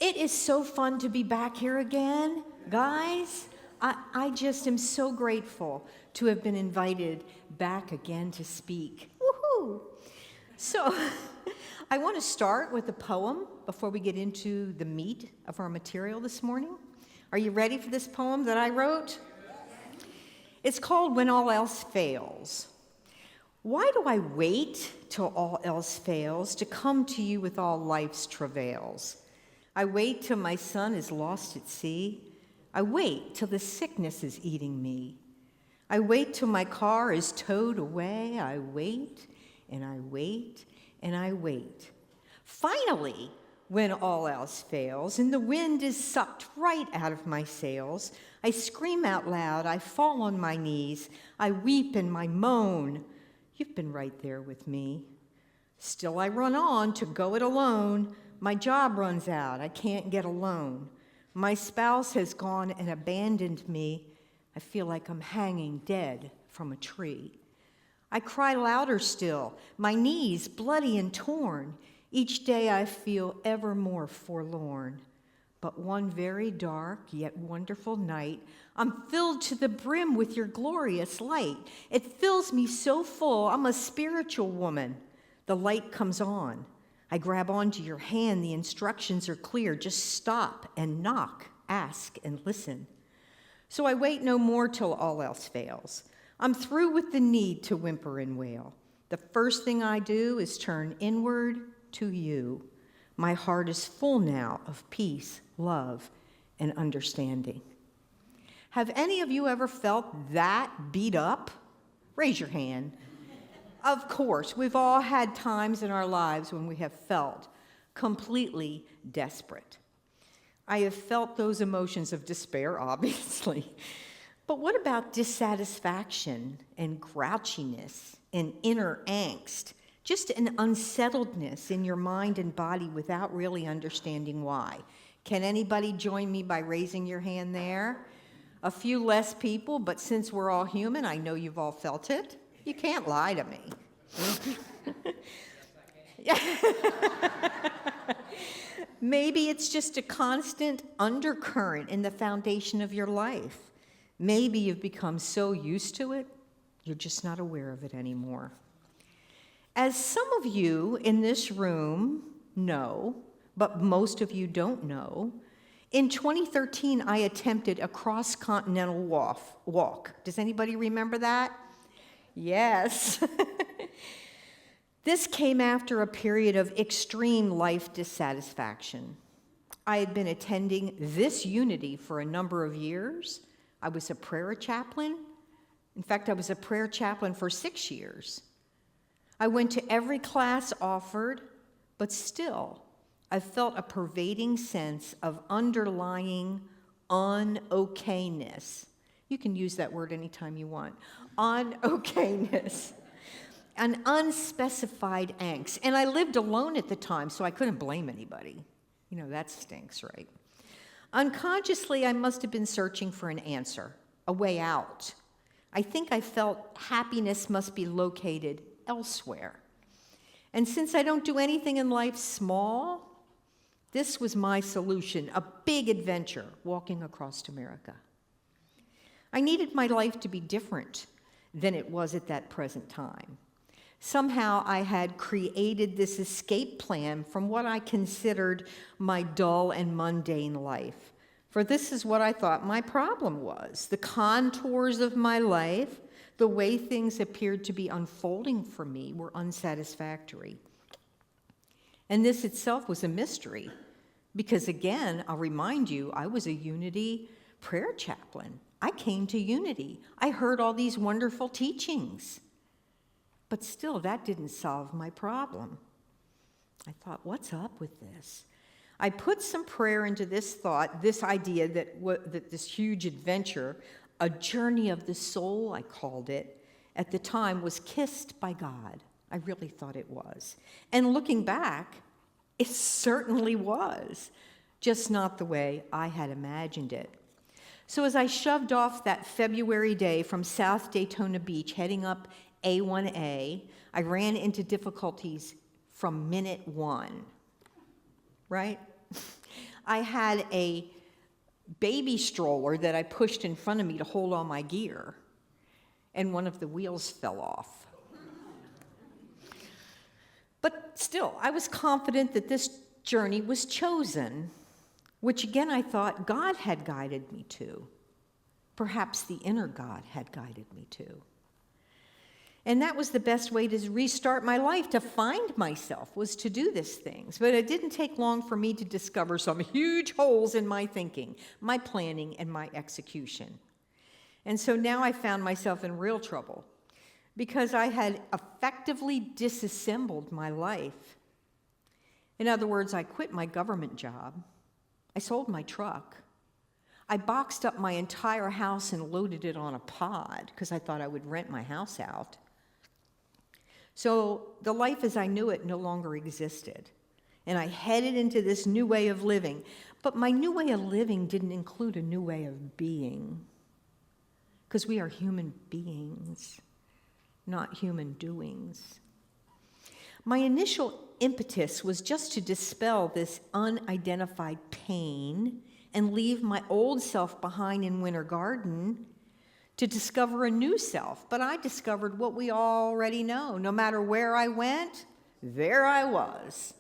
It is so fun to be back here again, guys. I just am so grateful to have been invited back again to speak. Woohoo! So, I want to start with a poem before we get into the meat of our material this morning. Are you ready for this poem that I wrote? It's called When All Else Fails. Why do I wait till all else fails to come to you with all life's travails? I wait till my son is lost at sea. I wait till the sickness is eating me. I wait till my car is towed away. I wait, and I wait, and I wait. Finally, when all else fails, and the wind is sucked right out of my sails, I scream out loud, I fall on my knees, I weep and I moan. You've been right there with me. Still I run on to go it alone. My job runs out, I can't get a loan. My spouse has gone and abandoned me. I feel like I'm hanging dead from a tree. I cry louder still, my knees bloody and torn. Each day I feel ever more forlorn. But one very dark yet wonderful night, I'm filled to the brim with your glorious light. It fills me so full, I'm a spiritual woman. The light comes on. I grab onto your hand, the instructions are clear. Just stop and knock, ask and listen. So I wait no more till all else fails. I'm through with the need to whimper and wail. The first thing I do is turn inward to you. My heart is full now of peace, love, and understanding. Have any of you ever felt that beat up? Raise your hand. Of course, we've all had times in our lives when we have felt completely desperate. I have felt those emotions of despair, obviously. But what about dissatisfaction and grouchiness and inner angst? Just an unsettledness in your mind and body without really understanding why. Can anybody join me by raising your hand there? A few less people, but since we're all human, I know you've all felt it. You can't lie to me. Maybe it's just a constant undercurrent in the foundation of your life. Maybe you've become so used to it, you're just not aware of it anymore. As some of you in this room know, but most of you don't know, in 2013, I attempted a cross-continental walk. Does anybody remember that? Yes. This came after a period of extreme life dissatisfaction. I had been attending this unity for a number of years. I was a prayer chaplain. In fact, I was a prayer chaplain for 6 years. I went to every class offered, but still, I felt a pervading sense of underlying un-okayness. You can use that word anytime you want. Un-okayness. An unspecified angst. And I lived alone at the time, so I couldn't blame anybody. You know, that stinks, right? Unconsciously, I must have been searching for an answer, a way out. I think I felt happiness must be located elsewhere. And since I don't do anything in life small, this was my solution, a big adventure, walking across America. I needed my life to be different than it was at that present time. Somehow I had created this escape plan from what I considered my dull and mundane life. For this is what I thought my problem was. The contours of my life, the way things appeared to be unfolding for me, were unsatisfactory. And this itself was a mystery, because again, I'll remind you, I was a Unity prayer chaplain. I came to Unity. I heard all these wonderful teachings. But still, that didn't solve my problem. I thought, what's up with this? I put some prayer into this thought, this idea that this huge adventure, a journey of the soul, I called it, at the time was kissed by God. I really thought it was. And looking back, it certainly was, just not the way I had imagined it. So as I shoved off that February day from South Daytona Beach, heading up A1A, I ran into difficulties from minute one, right? I had a baby stroller that I pushed in front of me to hold all my gear, and one of the wheels fell off. But still, I was confident that this journey was chosen, which again I thought God had guided me to. Perhaps the inner God had guided me to. And that was the best way to restart my life, to find myself, was to do these things. But it didn't take long for me to discover some huge holes in my thinking, my planning, and my execution. And so now I found myself in real trouble because I had effectively disassembled my life. In other words, I quit my government job. I sold my truck. I boxed up my entire house and loaded it on a pod because I thought I would rent my house out. So the life as I knew it no longer existed. And I headed into this new way of living. But my new way of living didn't include a new way of being. Because we are human beings, not human doings. My initial impetus was just to dispel this unidentified pain and leave my old self behind in Winter Garden to discover a new self. But I discovered what we already know. No matter where I went, there I was,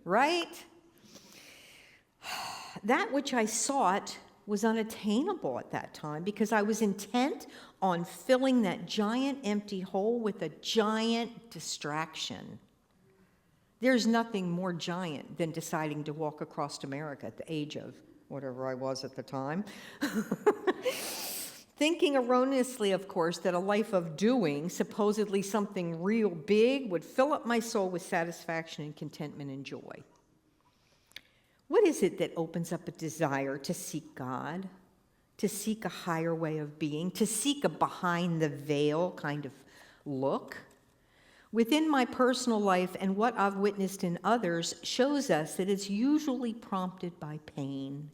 right? That which I sought was unattainable at that time because I was intent on filling that giant empty hole with a giant distraction. There's nothing more giant than deciding to walk across America at the age of whatever I was at the time. Thinking erroneously, of course, that a life of doing, supposedly something real big, would fill up my soul with satisfaction and contentment and joy. What is it that opens up a desire to seek God, to seek a higher way of being, to seek a behind the veil kind of look? Within my personal life and what I've witnessed in others shows us that it's usually prompted by pain.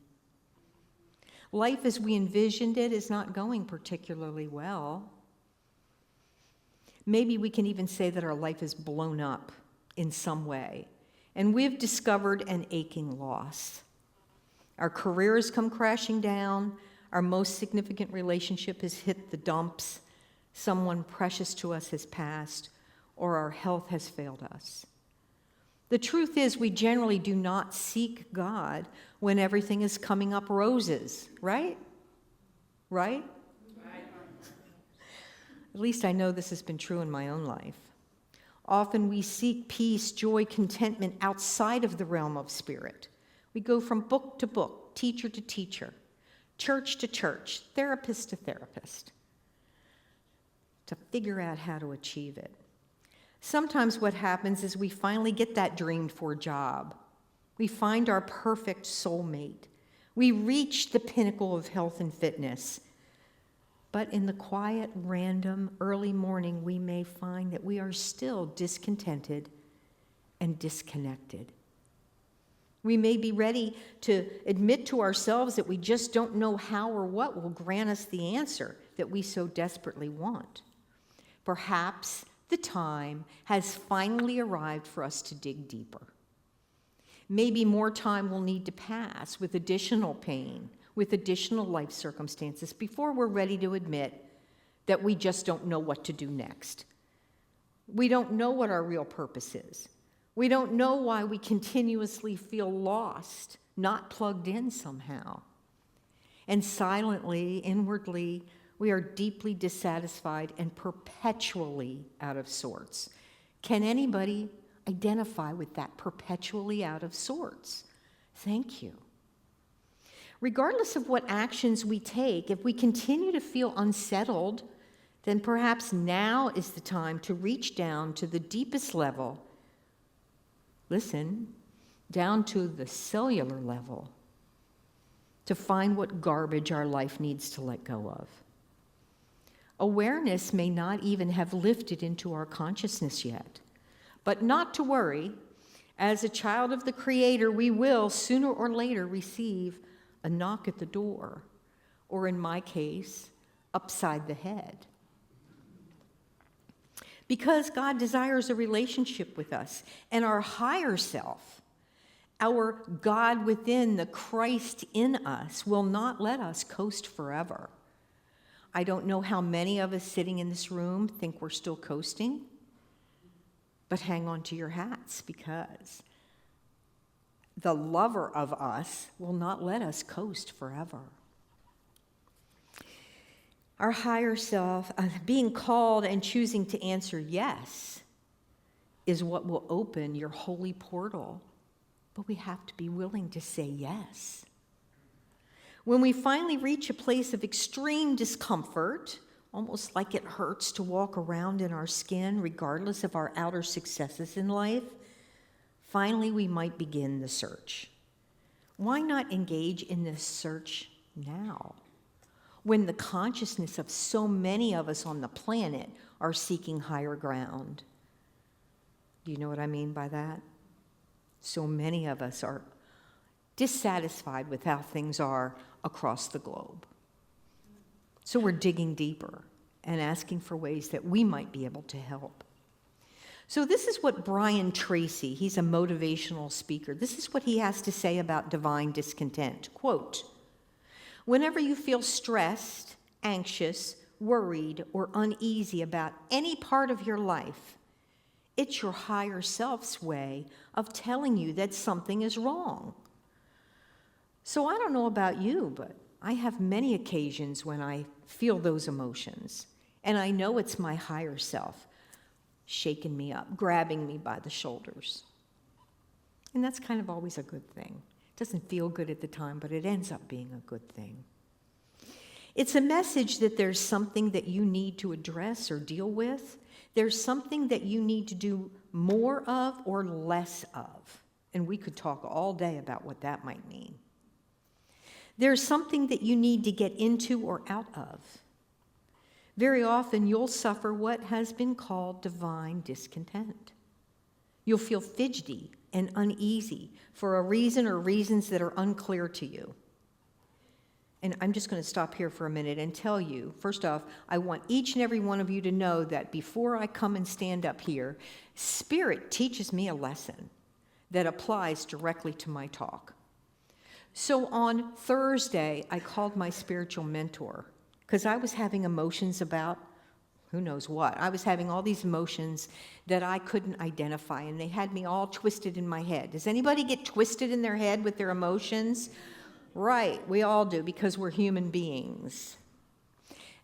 Life as we envisioned it is not going particularly well. Maybe we can even say that our life is blown up in some way, and we've discovered an aching loss. Our career has come crashing down, our most significant relationship has hit the dumps, someone precious to us has passed, or our health has failed us. The truth is, we generally do not seek God when everything is coming up roses, right? Right? At least I know this has been true in my own life. Often we seek peace, joy, contentment outside of the realm of spirit. We go from book to book, teacher to teacher, church to church, therapist to therapist, to figure out how to achieve it. Sometimes what happens is we finally get that dreamed-for job. We find our perfect soulmate. We reach the pinnacle of health and fitness. But in the quiet, random, early morning, we may find that we are still discontented and disconnected. We may be ready to admit to ourselves that we just don't know how or what will grant us the answer that we so desperately want. Perhaps the time has finally arrived for us to dig deeper. Maybe more time will need to pass with additional pain, with additional life circumstances before we're ready to admit that we just don't know what to do next. We don't know what our real purpose is. We don't know why we continuously feel lost, not plugged in somehow. And silently, inwardly, we are deeply dissatisfied and perpetually out of sorts. Can anybody identify with that perpetually out of sorts? Thank you. Regardless of what actions we take, if we continue to feel unsettled, then perhaps now is the time to reach down to the deepest level. Listen, down to the cellular level, to find what garbage our life needs to let go of. Awareness may not even have lifted into our consciousness yet, but not to worry. As a child of the Creator, we will sooner or later receive a knock at the door, or in my case, upside the head. Because God desires a relationship with us, and our higher self, Our God within, the Christ in us, will not let us coast forever. I don't know how many of us sitting in this room think we're still coasting, but hang on to your hats, because the lover of us will not let us coast forever. Our higher self, being called and choosing to answer yes, is what will open your holy portal. But we have to be willing to say yes. When we finally reach a place of extreme discomfort, almost like it hurts to walk around in our skin, regardless of our outer successes in life, finally we might begin the search. Why not engage in this search now, when the consciousness of so many of us on the planet are seeking higher ground? Do you know what I mean by that? So many of us are dissatisfied with how things are across the globe. So we're digging deeper and asking for ways that we might be able to help. So this is what Brian Tracy, he's a motivational speaker, this is what he has to say about divine discontent. Quote, "Whenever you feel stressed, anxious, worried, or uneasy about any part of your life, it's your higher self's way of telling you that something is wrong." So I don't know about you, but I have many occasions when I feel those emotions, and I know it's my higher self shaking me up, grabbing me by the shoulders. And that's kind of always a good thing. It doesn't feel good at the time, but it ends up being a good thing. It's a message that there's something that you need to address or deal with. There's something that you need to do more of or less of. And we could talk all day about what that might mean. There's something that you need to get into or out of. Very often you'll suffer what has been called divine discontent. You'll feel fidgety and uneasy for a reason or reasons that are unclear to you. And I'm just going to stop here for a minute and tell you, first off, I want each and every one of you to know that before I come and stand up here, Spirit teaches me a lesson that applies directly to my talk. So on Thursday, I called my spiritual mentor because I was having emotions about who knows what. I was having all these emotions that I couldn't identify, and they had me all twisted in my head. Does anybody get twisted in their head with their emotions? Right, we all do, because we're human beings.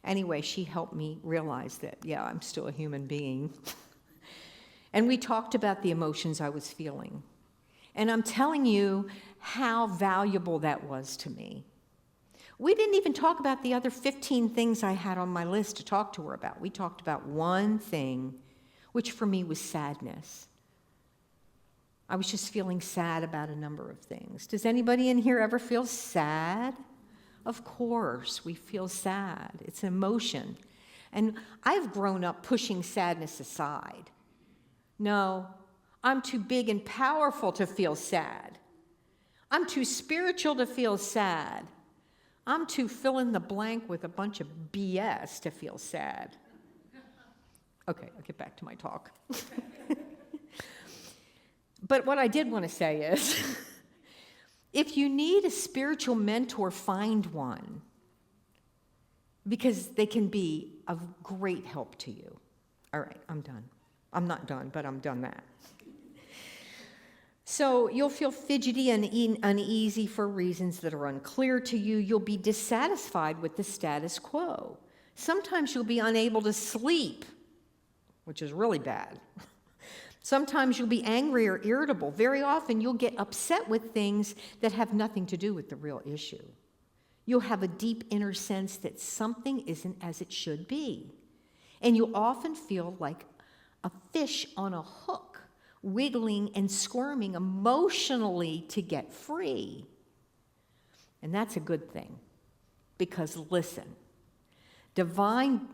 Anyway, she helped me realize that, yeah, I'm still a human being. And we talked about the emotions I was feeling. And I'm telling you how valuable that was to me. We didn't even talk about the other 15 things I had on my list to talk to her about. We talked about one thing, which for me was sadness. I was just feeling sad about a number of things. Does anybody in here ever feel sad? Of course, we feel sad. It's an emotion. And I've grown up pushing sadness aside. No, I'm too big and powerful to feel sad. I'm too spiritual to feel sad. I'm too fill in the blank with a bunch of BS to feel sad. Okay, I'll get back to my talk. But what I did want to say is, if you need a spiritual mentor, find one, because they can be of great help to you. All right, I'm done. I'm not done, but I'm done that. So you'll feel fidgety and uneasy for reasons that are unclear to you. You'll be dissatisfied with the status quo. Sometimes you'll be unable to sleep, which is really bad. Sometimes you'll be angry or irritable. Very often you'll get upset with things that have nothing to do with the real issue. You'll have a deep inner sense that something isn't as it should be. And you'll often feel like a fish on a hook, wiggling and squirming emotionally to get free. And that's a good thing, because listen, I'm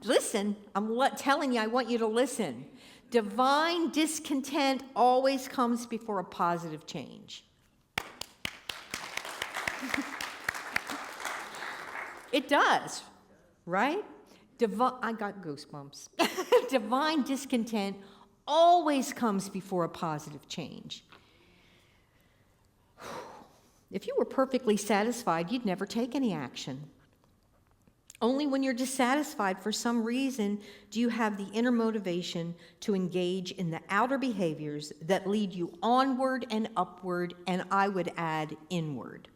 telling you, I want you to listen. Divine discontent always comes before a positive change. It does, right? I got goosebumps. Divine discontent always comes before a positive change. If you were perfectly satisfied, you'd never take any action. Only when you're dissatisfied for some reason do you have the inner motivation to engage in the outer behaviors that lead you onward and upward, and I would add inward.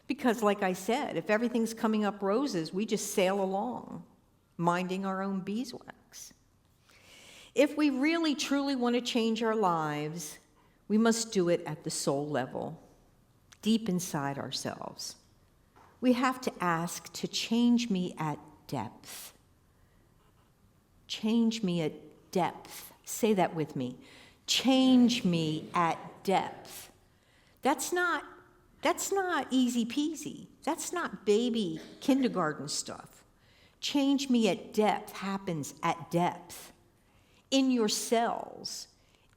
Because like I said, if everything's coming up roses, we just sail along, minding our own beeswax. If we really truly want to change our lives, we must do it at the soul level, deep inside ourselves. We have to ask to change me at depth. Change me at depth. Say that with me. Change me at depth. That's not easy peasy. That's not baby kindergarten stuff. Change me at depth happens at depth. In your cells,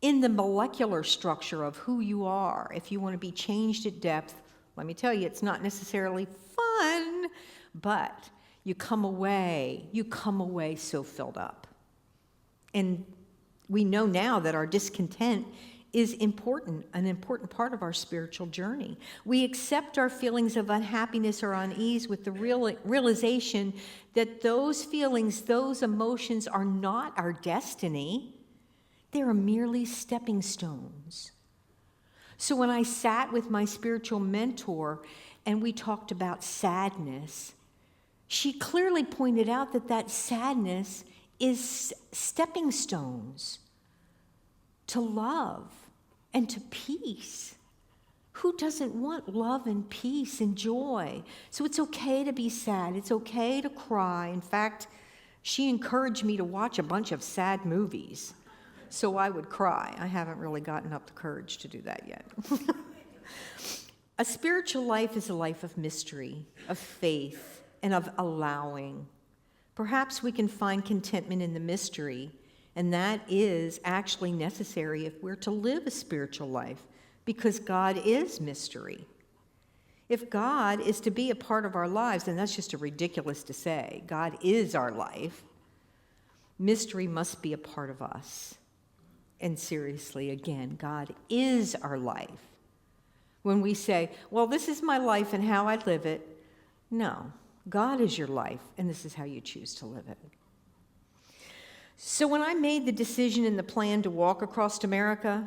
in the molecular structure of who you are. If you want to be changed at depth, let me tell you, it's not necessarily fun, but you come away so filled up. And we know now that our discontent is an important part of our spiritual journey. We accept our feelings of unhappiness or unease with the realization that those feelings, those emotions are not our destiny. They are merely stepping stones. So when I sat with my spiritual mentor and we talked about sadness, she clearly pointed out that sadness is stepping stones to love and to peace. Who doesn't want love and peace and joy? So it's okay to be sad. It's okay to cry. In fact, she encouraged me to watch a bunch of sad movies so I would cry. I haven't really gotten up the courage to do that yet. A spiritual life is a life of mystery, of faith, and of allowing. Perhaps we can find contentment in the mystery, and that is actually necessary if we're to live a spiritual life, because God is mystery. If God is to be a part of our lives, then that's just ridiculous to say. God is our life. Mystery must be a part of us. And seriously, again, God is our life. When we say, well, this is my life and how I live it, no, God is your life, and this is how you choose to live it. So when I made the decision and the plan to walk across America,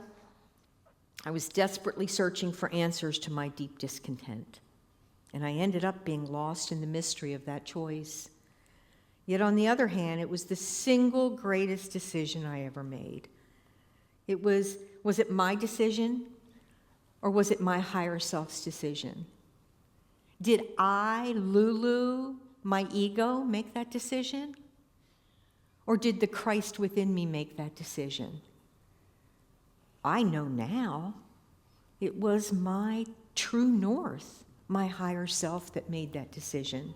I was desperately searching for answers to my deep discontent, and I ended up being lost in the mystery of that choice. Yet on the other hand, it was the single greatest decision I ever made. Was it my decision, or was it my higher self's decision? Did I, Lulu, my ego, make that decision? Or did the Christ within me make that decision? I know now it was my true north, my higher self, that made that decision.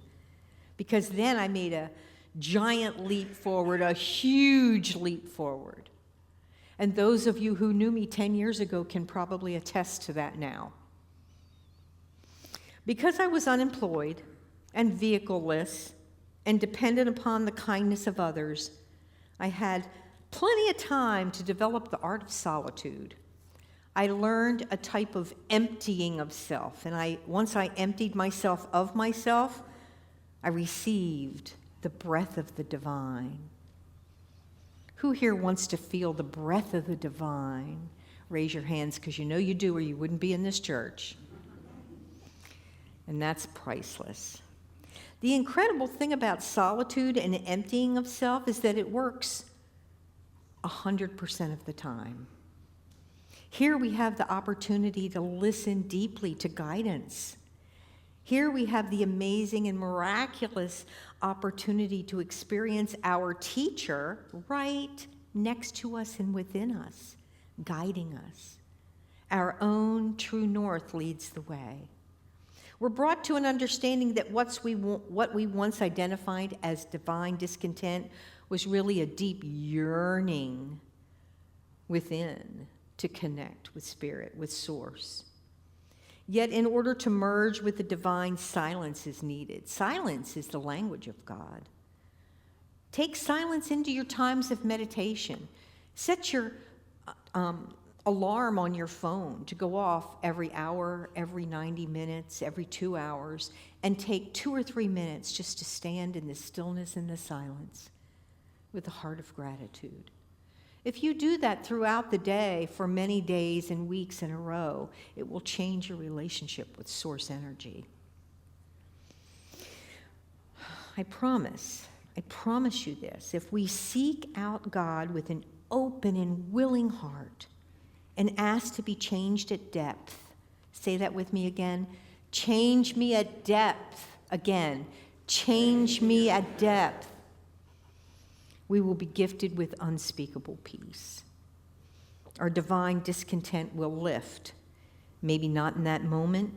Because then I made a giant leap forward, a huge leap forward. And those of you who knew me 10 years ago can probably attest to that now. Because I was unemployed and vehicleless and dependent upon the kindness of others, I had plenty of time to develop the art of solitude. I learned a type of emptying of self, and once I emptied myself of myself, I received the breath of the divine. Who here wants to feel the breath of the divine? Raise your hands, because you know you do, or you wouldn't be in this church. And that's priceless. The incredible thing about solitude and emptying of self is that it works 100% of the time. Here we have the opportunity to listen deeply to guidance. Here we have the amazing and miraculous opportunity to experience our teacher right next to us and within us, guiding us. Our own true north leads the way. We're brought to an understanding that what we once identified as divine discontent was really a deep yearning within to connect with spirit, with source. Yet in order to merge with the divine, silence is needed. Silence is the language of God. Take silence into your times of meditation. Set your alarm on your phone to go off every hour, every 90 minutes, every 2 hours, and take 2 or 3 minutes just to stand in the stillness and the silence with a heart of gratitude. If you do that throughout the day for many days and weeks in a row, it will change your relationship with source energy. I promise you this. If we seek out God with an open and willing heart and ask to be changed at depth, say that with me again. Change me at depth. Again, change me at depth. We will be gifted with unspeakable peace. Our divine discontent will lift. Maybe not in that moment.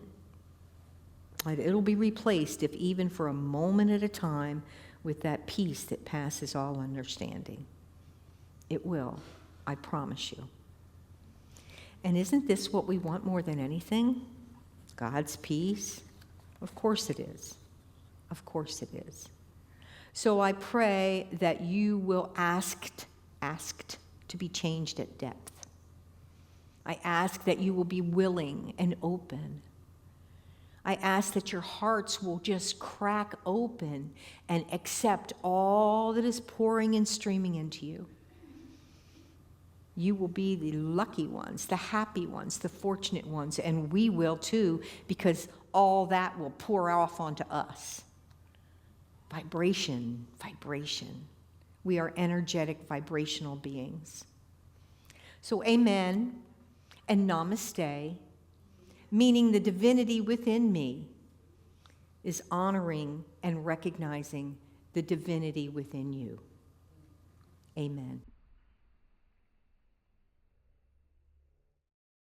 It'll be replaced, if even for a moment at a time, with that peace that passes all understanding. It will, I promise you. And isn't this what we want more than anything? God's peace? Of course it is. Of course it is. So I pray that you will asked to be changed at depth. I ask that you will be willing and open. I ask that your hearts will just crack open and accept all that is pouring and streaming into you. You will be the lucky ones, the happy ones, the fortunate ones, and we will too, because all that will pour off onto us. Vibration. We are energetic, vibrational beings. So amen and namaste, meaning the divinity within me is honoring and recognizing the divinity within you. Amen.